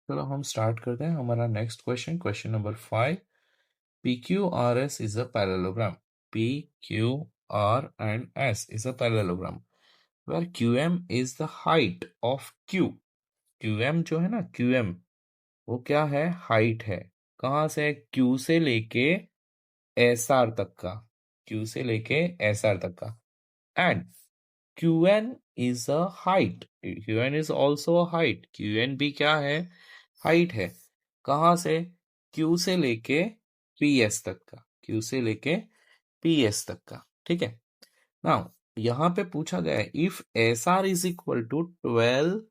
चलो हम स्टार्ट करते हैं हमारा next question, question number 5। PQRS is a parallelogram. PQR and S is a parallelogram where QM is the height of Q. QM जो है ना, QM वो क्या है? हाइट है। कहाँ से? Q से लेके SR तक का। Q से लेके SR तक का। And QN is a height. QN is also a height. QN भी क्या है? हाइट है। कहाँ से? Q से लेके PS तक का। Q से लेके PS तक का। ठीक है। नाउ यहां पे पूछा गया है if SR is equal to 12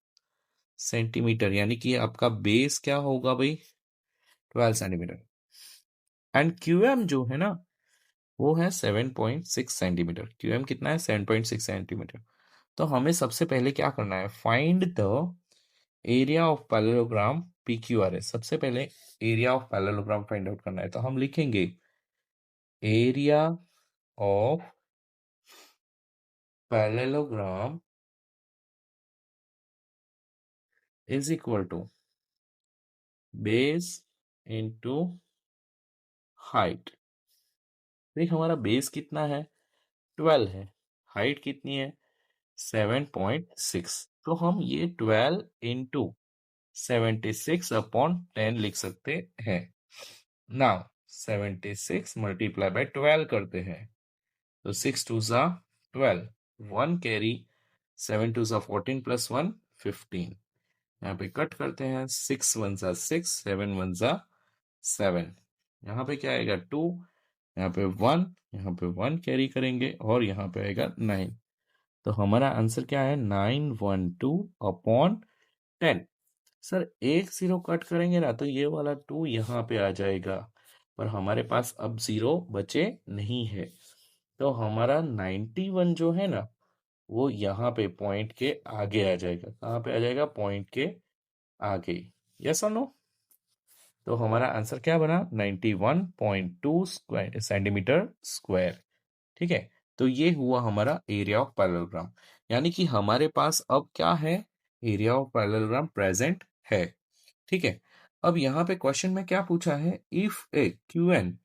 centimetre, यानी कि आपका बेस क्या होगा भाई? 12 सेंटीमीटर। एंड QM जो है ना वो है 7.6 सेंटीमीटर। QM कितना है? 7.6 सेंटीमीटर। तो हमें सबसे पहले क्या करना है? Find the area of parallelogram PQRS। सबसे पहले area of parallelogram find out करना है, तो हम लिखेंगे area of parallelogram is equal to base into height. देख हमारा बेस कितना है? 12 है। हाइट कितनी है? 7.6। तो हम ये 12 इंटू 76 अपॉन 10 लिख सकते हैं। नाउ 76 मल्टीप्लाई बाय 12 करते हैं, तो 6 टू ज़ा 12, 1 कैरी, 7 टू ज़ा 14 प्लस 1 15। यहाँ पे कट करते हैं, 6 1 ज़ा 6, 7 1 ज़ा 7। यहाँ पे क्या आएगा? 2, यहाँ पे 1, यहाँ पे 1 कैरी करेंगे और यहाँ पे आएगा 9। तो हमारा आंसर क्या है? 912 अपॉन 10। सर एक जीरो कट करेंगे ना तो ये वाला 2 यहाँ पे आ जाएगा, पर हमारे पास अब जीरो बचे नहीं है। तो हमारा 91 जो है ना वो यहाँ पे पॉइंट के आगे आ जाएगा। कहाँ पे आ जाएगा? पॉइंट के आगे। यस और नो? तो हमारा आंसर क्या बना? 91.2 सेंटीमीटर स्क्वायर। ठीक है। तो ये हुआ हमारा एरिया ऑफ पैरेललोग्राम, यानी कि हमारे पास अब क्या है? एरिया ऑफ पैरेललोग्राम प्रेजेंट है। ठीक है। अब यहाँ पे क्वेश्चन में क्या पूछा है? इफ ए क्यूएन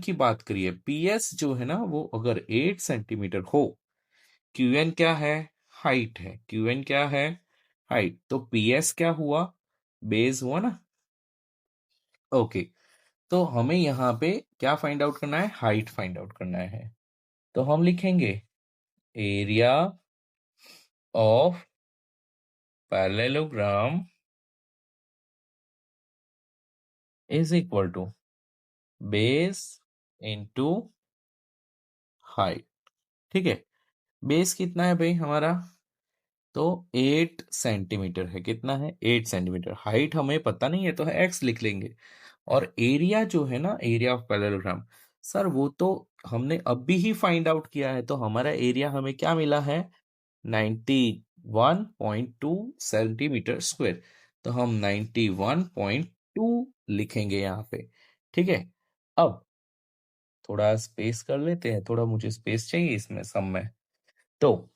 की बात करिए, पीएस जो है ना वो अगर 8 सेंटीमीटर हो, क्यूएन क्या है? हाइट है। क्यूएन क्या है? हाइट। तो पीएस क्या हुआ? बेस हुआ ना। ओके। तो हमें यहाँ पे क्या फाइंड आउट करना है? हाइट फाइंड आउट करना है। तो हम लिखेंगे area of parallelogram is equal to base into height. ठीक है। बेस कितना है भाई हमारा? तो 8 सेंटीमीटर है। कितना है? 8 सेंटीमीटर। हाइट हमें पता नहीं है तो x लिख लेंगे। और एरिया जो है ना, एरिया ऑफ पैरेललोग्राम, सर वो तो हमने अभी ही फाइंड आउट किया है। तो हमारा एरिया हमें क्या मिला है? 91.2 सेंटीमीटर स्क्वायर। तो हम 91.2 लिखेंगे यहाँ पे। ठीक है। अब थोड़ा स्पेस कर लेते हैं, थोड़ा मुझे स्पेस चाहिए इसमें सम में। तो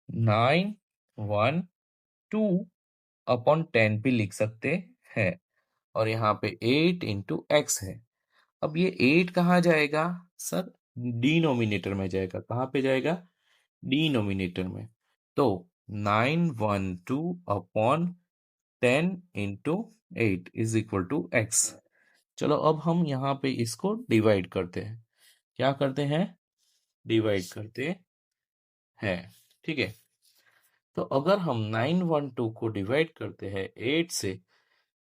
912 अपॉन 10 भी लिख सकते हैं, और यहाँ पे 8 इंटू एक्स है। अब ये 8 कहाँ जाएगा? सर डिनोमिनेटर में जाएगा। कहाँ पे जाएगा? डिनोमिनेटर में। तो 912 upon 10 into 8 is equal to x. चलो अब हम यहाँ पे इसको डिवाइड करते हैं। क्या करते हैं? डिवाइड करते हैं। ठीक है। तो अगर हम 912 को डिवाइड करते हैं 8 से,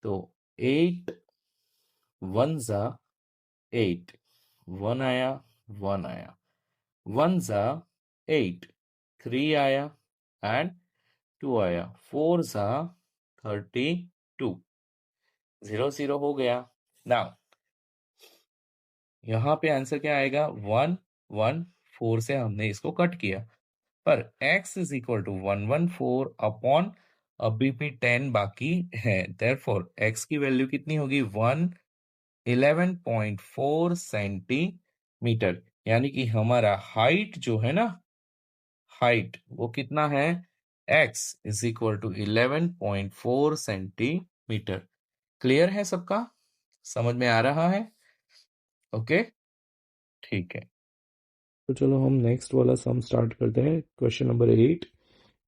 तो 8 1 ज़ा 8, 1 आया, 1 आया, 1 ज़ा 8, 3 आया एंड 2 आया, 4 ज़ा 32, 0 0 हो गया। नाउ यहाँ पे आंसर क्या आएगा? 1 1 4 से हमने इसको कट किया, पर x is equal to 114 upon अभी भी 10 बाकी है। देयरफॉर x की वैल्यू कितनी होगी? 111.4 सेंटीमीटर। यानी कि हमारा हाइट जो है ना, हाइट वो कितना है? x is equal to 11.4 centimetre. Clear है सबका? समझ में आ रहा है? ओके, ठीक है। तो चलो हम नेक्स्ट वाला सम स्टार्ट करते हैं। Question number 8,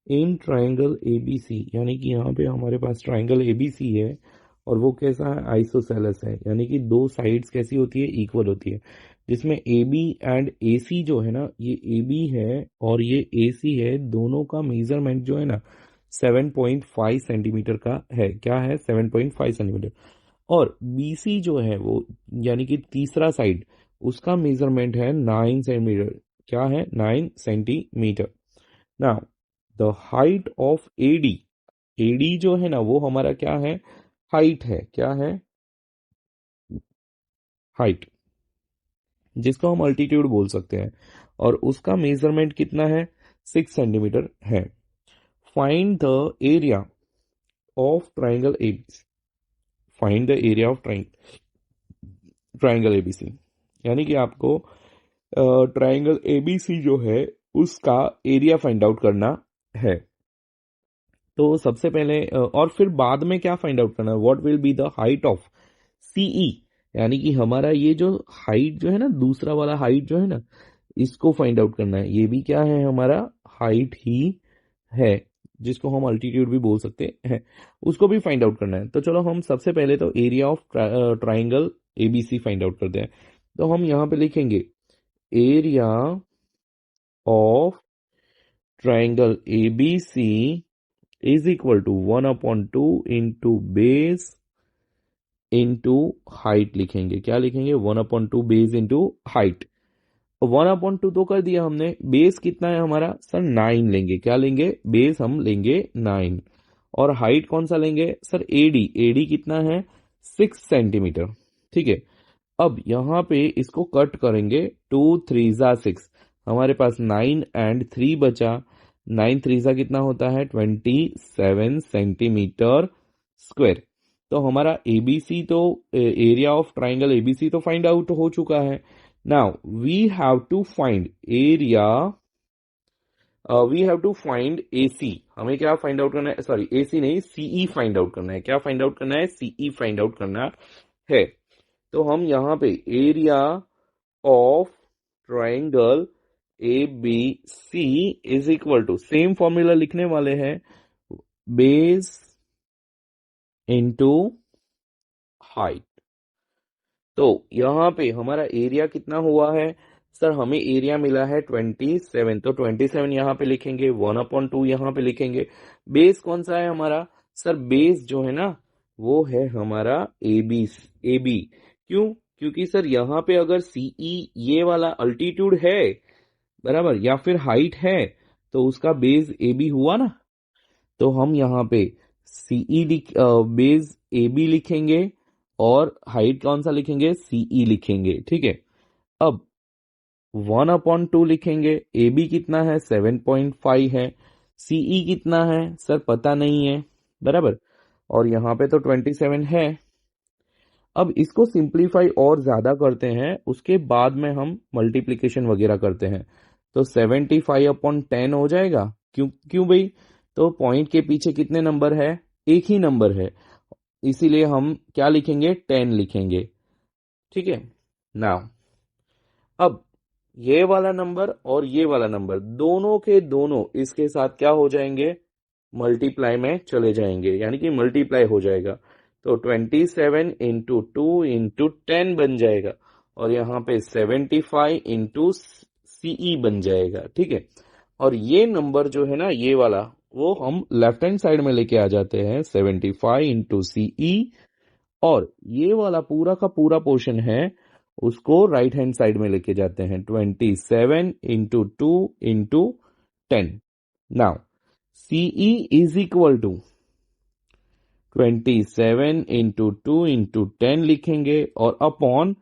in triangle ABC, यानी कि यहाँ पे हमारे पास ट्राइंगल एबीसी है और वो कैसा है, आइसोसेलेस है, यानी कि दो साइड्स कैसी होती है, इक्वल होती है, जिसमें ए बी एंड ए सी जो है ना, ये ए बी है और ये ए सी है, दोनों का मेजरमेंट जो है ना 7.5 सेंटीमीटर का है। क्या है, 7.5 सेंटीमीटर। और बी सी जो है वो, यानी कि तीसरा साइड, उसका मेजरमेंट है 9 सेंटीमीटर। क्या है, 9 centimetre. Now the height of AD, AD जो है ना वो हमारा क्या है, हाइट है। क्या है, हाइट, जिसको हम अल्टीट्यूड बोल सकते हैं, और उसका मेजरमेंट कितना है, 6 सेंटीमीटर है। Find the area of triangle ABC, find the area of triangle ABC, यानी कि आपको ट्राइंगल एबीसी जो है उसका एरिया फाइंड आउट करना है। तो सबसे पहले और फिर बाद में क्या फाइंड आउट करना है, what will be the height of CE, यानी कि हमारा ये जो हाइट जो है ना, दूसरा वाला हाइट जो है ना, इसको फाइंड आउट करना है। ये भी क्या है, हमारा हाइट ही है, जिसको हम अल्टीट्यूड भी बोल सकते हैं, उसको भी फाइंड आउट करना है। तो चलो हम सबसे पहले तो area of triangle ABC find out करते हैं। तो हम यहाँ पे लिखेंगे area of triangle ABC is equal to 1/2 into base into height लिखेंगे। क्या लिखेंगे, 1/2 बेस इंटू हाइट। 1/2 तो कर दिया हमने, बेस कितना है हमारा सर, 9 लेंगे। क्या लेंगे, बेस हम लेंगे 9, और हाइट कौन सा लेंगे सर, एडी, एडी कितना है, 6 सेंटीमीटर। ठीक है, अब यहाँ पे इसको कट करेंगे, 2 3 जा 6, हमारे पास 9 एंड 3 बचा, 9 3 जा कितना होता है, 27 सेंटीमीटर स्क्वायर। तो हमारा एबीसी तो, एरिया ऑफ ट्राइंगल एबीसी तो फाइंड आउट हो चुका है। Now we have to find area, we have to find AC. हमें क्या फाइंड आउट करना है, सॉरी एसी नहीं, सीई फाइंड आउट करना है। क्या फाइंड आउट करना है, सीई फाइंड आउट करना है। तो हम यहाँ पे area of triangle A B C is equal to, same formula लिखने वाले हैं, बेस इंटू हाइट। तो यहाँ पे हमारा एरिया कितना हुआ है सर, हमें एरिया मिला है 27, तो 27 यहाँ पे लिखेंगे, 1/2 यहाँ पे लिखेंगे। बेस कौन सा है हमारा सर, बेस जो है ना वो है हमारा ए बी, ए बी। क्यों, क्योंकि सर यहाँ पे अगर सीई ये वाला अल्टीट्यूड है बराबर, या फिर हाइट है, तो उसका बेस ए बी हुआ ना। तो हम यहाँ पे सीई बेस ए बी लिखेंगे, और हाइट कौन सा लिखेंगे, सीई लिखेंगे। ठीक है, अब 1/2 लिखेंगे, ए बी कितना है, 7.5 है, सीई कितना है सर पता नहीं है बराबर, और यहाँ पे तो 27 है। अब इसको सिंप्लीफाई और ज्यादा करते हैं, उसके बाद में हम मल्टीप्लीकेशन वगैरह करते हैं, तो 75/10 हो जाएगा। क्यों क्यों भाई, तो पॉइंट के पीछे कितने नंबर है, एक ही नंबर है, इसीलिए हम क्या लिखेंगे, 10 लिखेंगे। ठीक है, नाउ अब ये वाला नंबर और ये वाला नंबर दोनों के दोनों इसके साथ क्या हो जाएंगे, मल्टीप्लाई में चले जाएंगे, यानी कि मल्टीप्लाई हो जाएगा। तो 27 × 2 × 10 बन जाएगा, और यहाँ पे 75 इंटू सीई बन जाएगा। ठीक है, और ये नंबर जो है ना, ये वाला, वो हम लेफ्ट हैंड साइड में लेके आ जाते हैं, 75 इंटू सीई, और ये वाला पूरा का पूरा पोर्शन है उसको राइट हैंड साइड में लेके जाते हैं, 27 × 2 × 10। Now CE is equal to 27 × 2 × 10 लिखेंगे, और अपॉन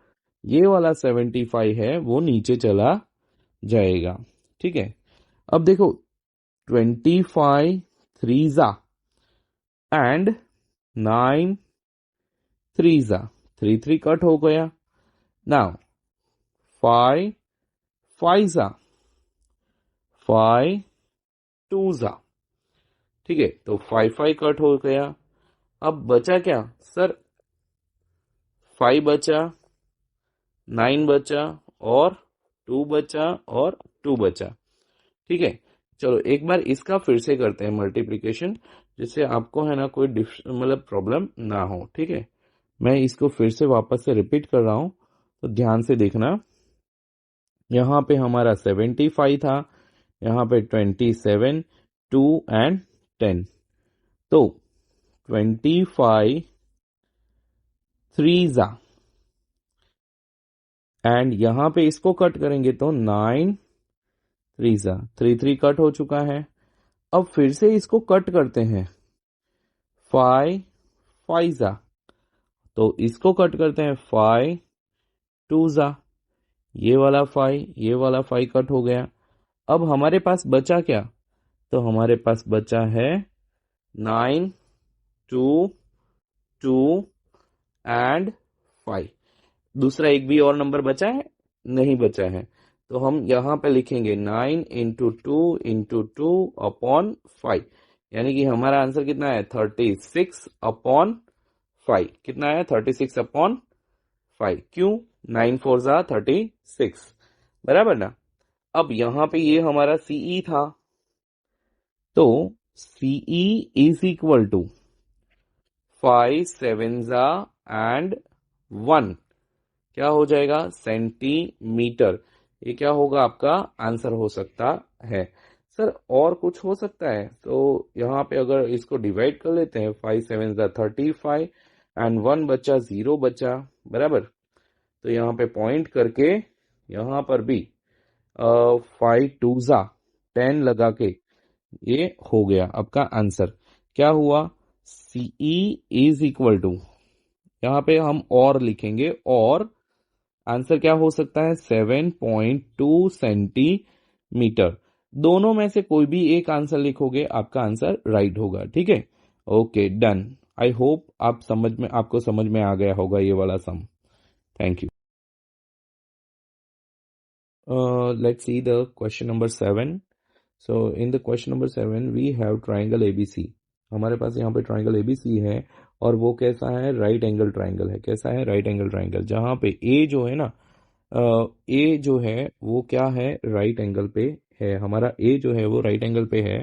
ये वाला 75 है वो नीचे चला जाएगा। ठीक है, अब देखो 25 3 जा एंड 9 3 जा, 3 3 कट हो गया। नाउ 5 5 जा, 5 2 जा, ठीक है, तो 5 कट हो गया। अब बचा क्या सर? 5 बचा, 9 बचा, और 2 बचा, और 2 बचा। ठीक है, चलो एक बार इसका फिर से करते हैं मल्टीप्लिकेशन, जिससे आपको है ना कोई मतलब प्रॉब्लम ना हो। ठीक है, मैं इसको फिर से वापस से रिपीट कर रहा हूं, तो ध्यान से देखना। यहाँ पे हमारा 75 था, यहाँ पे 27, 2 एंड 10। तो 25 3 जा, एंड यहाँ पे इसको कट करेंगे तो 9 3 जा, 3 कट हो चुका है। अब फिर से इसको कट करते हैं, 5 5 जा, तो इसको कट करते हैं 5 2 जा, ये वाला 5 ये वाला 5 कट हो गया। अब हमारे पास बचा क्या? तो हमारे पास बचा है 9 2 2 एंड 5। दूसरा एक भी और नंबर बचा है? नहीं बचा है। तो हम यहां पे लिखेंगे 9 इंटू 2 इंटू 2 अपॉन 5, यानी कि हमारा आंसर कितना है? 36 अपॉन 5। कितना है? 36 अपॉन 5। क्यों? 9 4 जा 36, बराबर ना। अब यहां पे ये हमारा सीई था, तो सीई इज इक्वल टू 5 7 जा एंड 1, क्या हो जाएगा? सेंटीमीटर। ये क्या होगा? आपका आंसर हो सकता है। सर और कुछ हो सकता है? तो यहाँ पे अगर इसको डिवाइड कर लेते हैं, 5 7 जा 35 एंड 1 बचा, 0 बचा, बराबर। तो यहाँ पे पॉइंट करके यहाँ पर भी 5 2 जा 10 लगा के ये हो गया आपका आंसर। क्या हुआ? सीई इज इक्वल टू, यहाँ पे हम और लिखेंगे, और आंसर क्या हो सकता है? 7.2 सेंटीमीटर। दोनों में से कोई भी एक आंसर लिखोगे, आपका आंसर राइट होगा। ठीक है, ओके डन। आई होप आपको समझ में आ गया होगा ये वाला sum. Thank you. Let's see the question number 7। So in the question number 7 we have triangle ABC. हमारे पास यहाँ पे ट्राइंगल एबीसी है, और वो कैसा है? राइट एंगल ट्राइंगल है। कैसा है? राइट एंगल ट्राइंगल, जहाँ पे ए जो है ना, ए जो है वो क्या है? राइट एंगल पे है। हमारा ए जो है वो राइट एंगल पे है।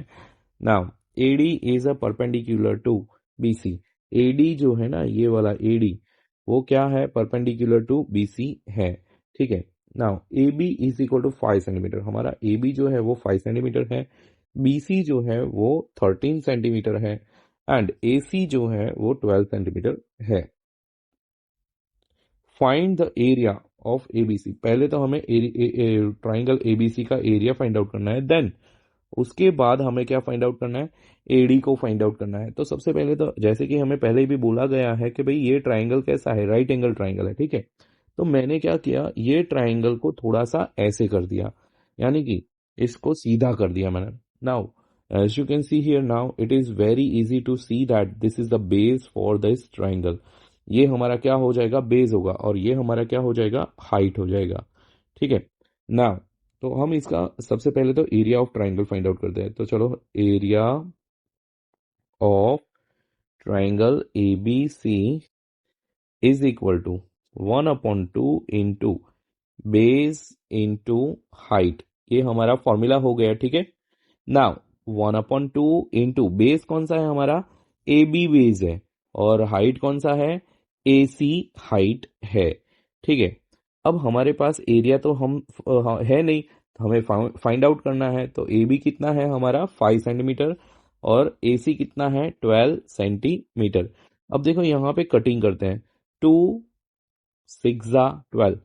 Now AD is a perpendicular to BC. AD जो है ना, ये वाला एडी, वो क्या है? परपेंडिकुलर टू बीसी है। ठीक है, now A B is equal to 5 centimetre. हमारा ए बी जो है वो 5 सेंटीमीटर है, बीसी जो है वो 13 सेंटीमीटर है, एंड ए सी जो है वो 12 सेंटीमीटर है। Find the area of ABC. पहले तो हमें ट्राइंगल एबीसी का एरिया फाइंड आउट करना है, देन उसके बाद हमें क्या फाइंड आउट करना है? एडी को फाइंड आउट करना है। तो सबसे पहले तो जैसे कि हमें पहले भी बोला गया है कि भाई ये ट्राइंगल कैसा है? राइट एंगल ट्राइंगल है। ठीक है, तो मैंने क्या किया? ये ट्राइंगल को थोड़ा सा ऐसे कर दिया, यानी कि इसको सीधा कर दिया मैंने। Now as you can see here, now it is very easy to see that this is the base for this triangle. ये हमारा क्या हो जाएगा? बेस होगा, और ये हमारा क्या हो जाएगा? हाइट हो जाएगा। ठीक है, नाउ तो हम इसका सबसे पहले तो area of triangle find out करते हैं। तो चलो, area of triangle A B C is equal to 1/2 into base into height. ये हमारा फॉर्मूला हो गया। ठीक है, नाउ 1/2 इंटू बेस कौन सा है? हमारा ए बी बेस है, और हाइट कौन सा है? ए सी हाइट है। ठीक है, अब हमारे पास एरिया तो है नहीं, तो हमें फाइंड आउट करना है। तो ए बी कितना है? हमारा 5 सेंटीमीटर, और ए सी कितना है? 12 सेंटीमीटर। अब देखो यहाँ पे कटिंग करते हैं, 2 6 जा 12,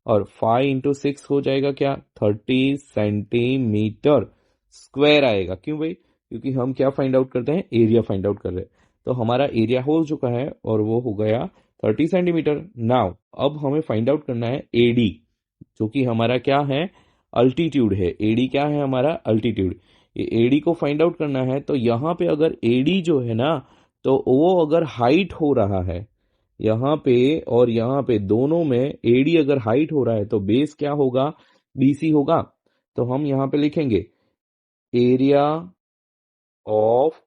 और 5 इंटू 6 हो जाएगा क्या? 30 सेंटीमीटर स्क्वायर आएगा। क्यों भाई? क्योंकि हम क्या फाइंड आउट करते हैं? एरिया फाइंड आउट कर रहे हैं। तो हमारा एरिया हो चुका है, और वो हो गया 30 सेंटीमीटर। नाउ अब हमें फाइंड आउट करना है एडी, जो कि हमारा क्या है? अल्टीट्यूड है। एडी क्या है? हमारा अल्टीट्यूड। ये एडी को फाइंड आउट करना है, तो यहाँ पे अगर एडी जो है ना, तो वो अगर हाइट हो रहा है यहाँ पे, और यहाँ पे दोनों में एडी अगर हाइट हो रहा है, तो बेस क्या होगा? बीसी होगा। तो हम यहाँ पे लिखेंगे area of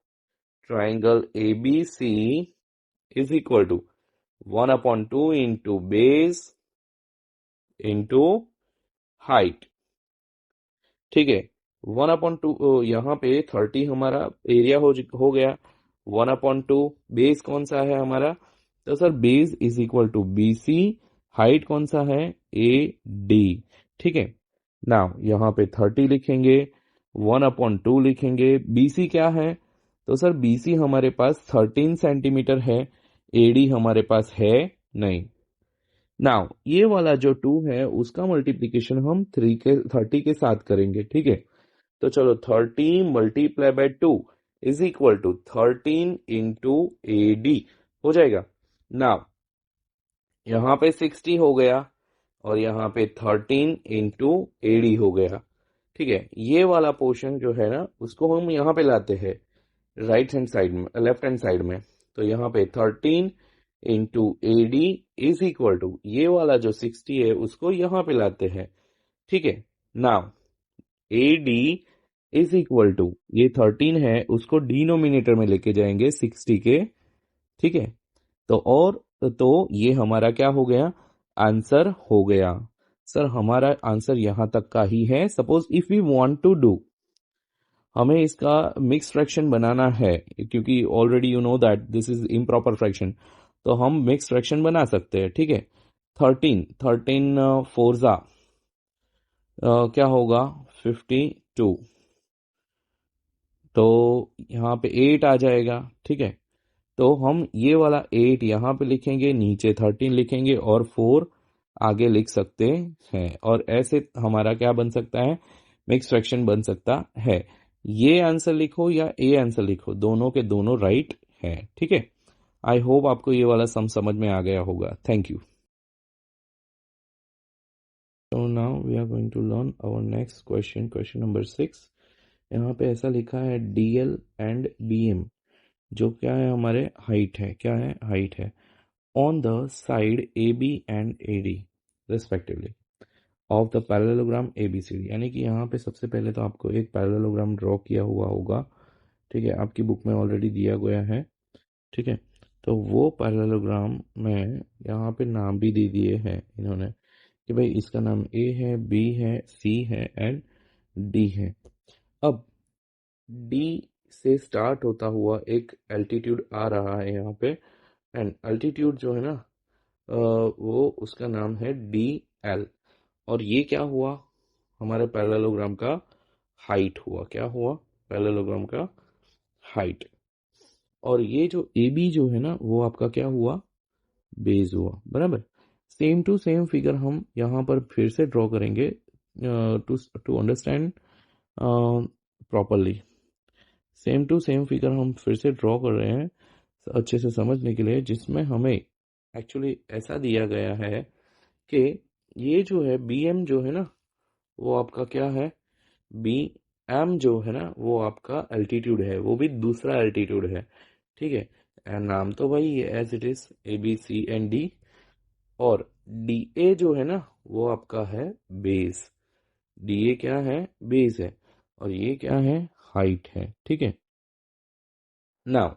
triangle ABC is equal to 1/2 into base into height. ठीक है, 1/2 यहाँ पे 30 हमारा एरिया हो गया। 1/2 बेस कौन सा है हमारा, तो sir base is equal to BC, height कौन सा है AD। ठीक है, नाउ यहाँ पे 30 लिखेंगे, 1/2 लिखेंगे। BC क्या है, तो सर BC हमारे पास 13 सेंटीमीटर है, AD हमारे पास है नहीं। नाउ ये वाला जो 2 है उसका मल्टीप्लीकेशन हम 30 के साथ करेंगे। ठीक है, तो चलो 30 multiply by 2 is equal to 13 into AD हो जाएगा। नाउ यहाँ पे 60 हो गया और यहाँ पे 13 इंटू AD हो गया। ठीक है, ये वाला पोर्शन जो है ना उसको हम यहाँ पे लाते हैं राइट हैंड साइड में, लेफ्ट हैंड साइड में। तो यहाँ पे 13 into AD is equal to ये वाला जो 60 है उसको यहाँ पे लाते हैं। ठीक है, now AD is equal to ये 13 है उसको डिनोमिनेटर में लेके जाएंगे 60 के। ठीक है, तो ये हमारा क्या हो गया, आंसर हो गया। सर हमारा आंसर यहां तक का ही है। Suppose if we want to do, हमें इसका मिक्स फ्रैक्शन बनाना है क्योंकि already you know that this is improper fraction, तो हम मिक्स फ्रैक्शन बना सकते हैं। ठीक है, 13 फोरजा क्या होगा 52, तो यहाँ पे 8 आ जाएगा। ठीक है, तो हम ये वाला 8 यहाँ पे लिखेंगे, नीचे 13 लिखेंगे और 4 आगे लिख सकते हैं, और ऐसे हमारा क्या बन सकता है, मिक्स फ्रैक्शन बन सकता है। ये आंसर लिखो या ए आंसर लिखो, दोनों के दोनों राइट है। ठीक है, आई होप आपको ये वाला सम समझ में आ गया होगा। Thank you. So now we are going to learn our next question, question number 6। यहाँ पे ऐसा लिखा है DL एंड BM, जो क्या है हमारे हाइट है, क्या है हाइट है, on the side AB and AD respectively of the parallelogram ABCD। यानी कि यहाँ पे सबसे पहले तो आपको एक पैरेललोग्राम ड्रॉ किया हुआ होगा। ठीक है, आपकी बुक में ऑलरेडी दिया गया है। ठीक है, तो वो पैरेललोग्राम में यहाँ पे नाम भी दे दिए हैं इन्होंने कि भाई इसका नाम A है, B है, C है एंड D है। अब D से स्टार्ट होता हुआ एक एल्टीट्यूड आ रहा है यहाँ पे, एंड अल्टीट्यूड जो है ना वो उसका नाम है DL, और ये क्या हुआ हमारे पैरेललोग्राम का हाइट हुआ। क्या हुआ, पैरेललोग्राम का हाइट। और ये जो AB जो है ना वो आपका क्या हुआ, बेस हुआ। बराबर, सेम टू सेम फिगर हम यहाँ पर फिर से ड्रॉ करेंगे to to understand properly. Same to same figure हम फिर से ड्रॉ कर रहे हैं अच्छे से समझने के लिए, जिसमें हमें एक्चुअली ऐसा दिया गया है कि ये जो है BM जो है ना वो आपका क्या है, BM जो है ना वो आपका एल्टीट्यूड है, वो भी दूसरा एल्टीट्यूड है। ठीक है, and नाम तो वही है एज इट इज ABCD, और DA जो है ना वो आपका है बेस। DA क्या है, बेस है, और ये क्या है, हाइट है। ठीक है, नाउ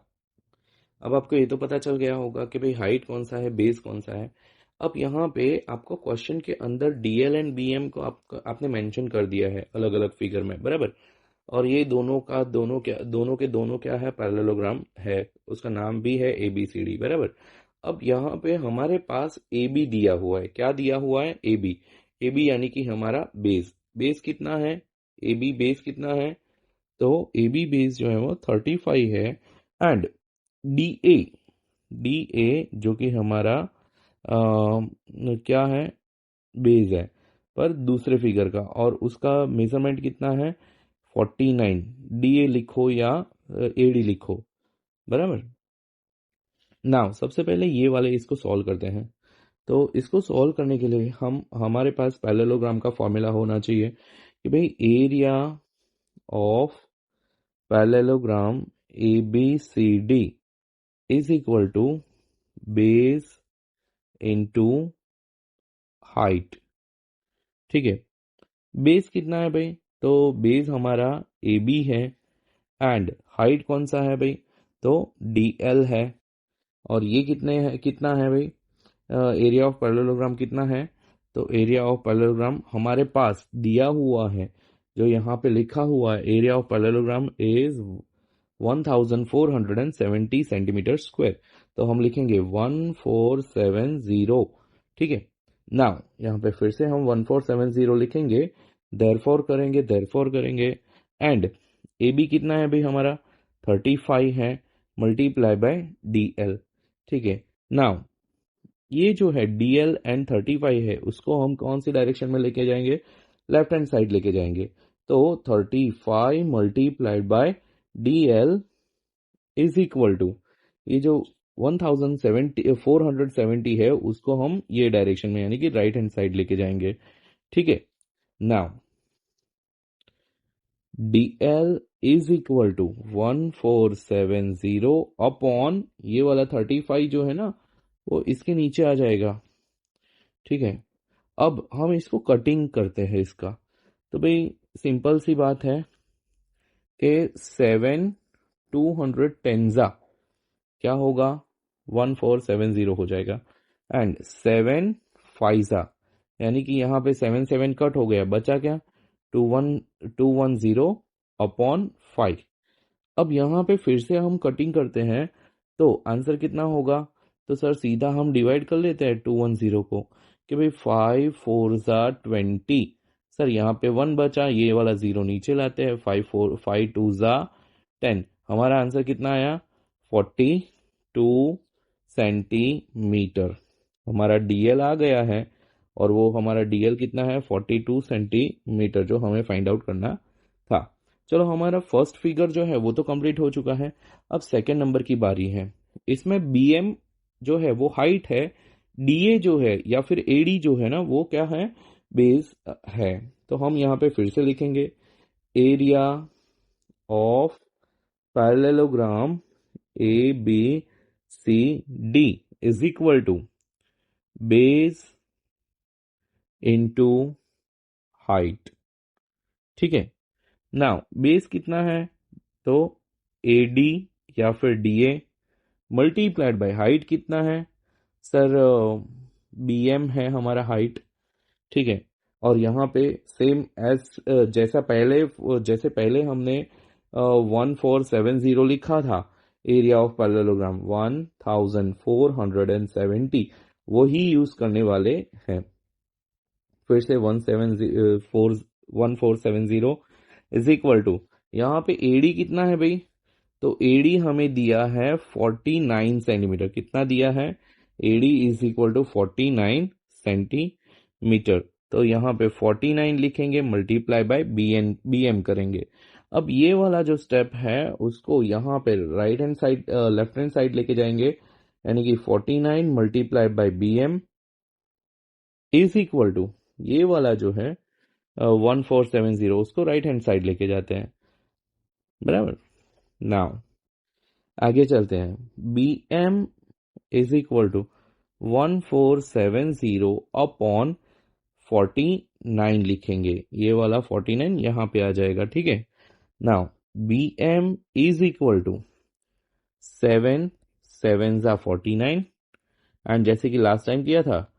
अब आपको ये तो पता चल गया होगा कि भाई हाइट कौन सा है, बेस कौन सा है। अब यहाँ पे आपको क्वेश्चन के अंदर DL एंड BM को आपने मेंशन कर दिया है अलग अलग फिगर में। बराबर, और ये दोनों क्या है, पैरेललोग्राम है, उसका नाम भी है ABCD। बराबर, अब यहाँ पे हमारे पास AB दिया हुआ है। क्या दिया हुआ है, AB यानी कि हमारा बेस। बेस कितना है, AB बेस कितना है, तो AB बेस जो है वो 35 है, एंड DA DA जो कि हमारा क्या है, बेस है पर दूसरे फिगर का, और उसका मेजरमेंट कितना है 49। DA लिखो या AD लिखो। बराबर, नाउ सबसे पहले ये वाले इसको सॉल्व करते हैं। तो इसको सॉल्व करने के लिए हमारे पास पैरेललोग्राम का फॉर्मूला होना चाहिए कि भाई area of parallelogram ABCD is equal to base into height. ठीक है, बेस कितना है भाई, तो बेस हमारा AB है, एंड हाइट कौन सा है भाई, तो DL है, और ये कितना है भाई, एरिया ऑफ पैरेललोग्राम कितना है, तो एरिया ऑफ पैरेललोग्राम हमारे पास दिया हुआ है, जो यहाँ पे लिखा हुआ है, area of parallelogram is 1470 centimetre square. तो हम लिखेंगे 1470। ठीक है, नाउ यहाँ पे फिर से हम 1470 लिखेंगे, देयरफॉर करेंगे एंड ए बी कितना है भाई हमारा 35 है, मल्टीप्लाई बाय DL। ठीक है, नाउ ये जो है DL एंड 35 है, उसको हम कौन सी डायरेक्शन में लेके जाएंगे, लेफ्ट हैंड साइड लेके जाएंगे। तो 35 multiplied by DL is equal to, ये जो 470 है, उसको हम ये डायरेक्शन में यानी कि राइट हैंड साइड लेके जाएंगे। ठीक है, now DL is equal to 1470 upon ये वाला 35 जो है ना, वो इसके नीचे आ जाएगा। ठीक है, अब हम इसको कटिंग करते हैं इसका। तो भाई सिंपल सी बात है कि 7 210 क्या होगा, 1470 हो जाएगा, एंड 7 5 यानी कि यहाँ पे 7 7 कट हो गया, बचा क्या 210 अपॉन 5। अब यहाँ पे फिर से हम कटिंग करते हैं, तो आंसर कितना होगा, तो सर सीधा हम डिवाइड कर लेते हैं 210 को, कि भाई 5 4 20। सर यहाँ पे 1 बचा, ये वाला 0 नीचे लाते हैं, 5 2 10। हमारा आंसर कितना आया 42 सेंटीमीटर। हमारा DL आ गया है, और वो हमारा DL कितना है 42 सेंटीमीटर, जो हमें फाइंड आउट करना था। चलो हमारा फर्स्ट फिगर जो है वो तो कंप्लीट हो चुका है। अब सेकंड नंबर की बारी है। इसमें BM जो है वो हाइट है, DA जो है या फिर AD जो है ना, वो क्या है, बेस है। तो हम यहाँ पे फिर से लिखेंगे, area of parallelogram ABCD is equal to base into height. ठीक है, नाउ बेस कितना है, तो AD या फिर DA मल्टीप्लाइड बाय हाइट कितना है, सर BM है हमारा हाइट। ठीक है, और यहाँ पे सेम एज जैसे पहले हमने 1470 लिखा था, एरिया ऑफ पैरेललोग्राम 1470, वही यूज करने वाले हैं। फिर से 1470 इज इक्वल टू, यहाँ पे AD कितना है भाई, तो AD हमें दिया है 49 सेंटीमीटर। कितना दिया है, AD is equal to 49 centimetre. तो यहाँ पे 49 लिखेंगे, मल्टीप्लाई बाय BM करेंगे। अब ये वाला जो स्टेप है उसको यहाँ पे right hand side left hand side लेके जाएंगे, यानी कि 49 multiply by BM is equal to, ये वाला जो है 1470, उसको राइट हैंड साइड लेके जाते हैं, बराबर। नाउ आगे चलते हैं, BM is equal to 1470 upon 49 लिखेंगे, ये वाला 49 यहाँ पे आ जाएगा। ठीक है, now BM is equal to 7 7 49, and जैसे कि लास्ट टाइम किया था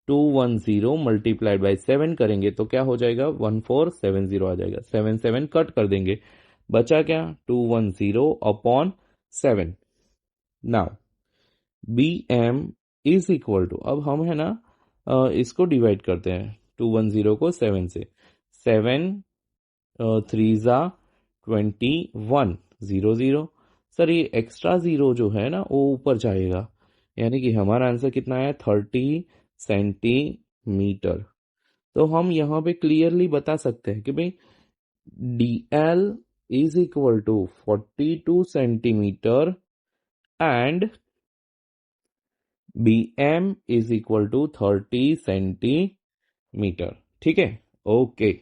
210 मल्टीप्लाइड बाय 7 करेंगे तो क्या हो जाएगा 1470 आ जाएगा, 7 7 कट कर देंगे, बचा क्या 210 upon 7। Now BM is equal to, अब हम है ना इसको डिवाइड करते हैं 210 को 7 से, 7 3 21 0 0। सर ये एक्स्ट्रा 0 जो है ना वो ऊपर जाएगा, यानी कि हमारा आंसर कितना है 30 सेंटीमीटर। तो हम यहाँ पे क्लियरली बता सकते हैं कि भाई DL is equal to 42 centimetre and BM is equal to 30 centimetre. ठीक है, ओके।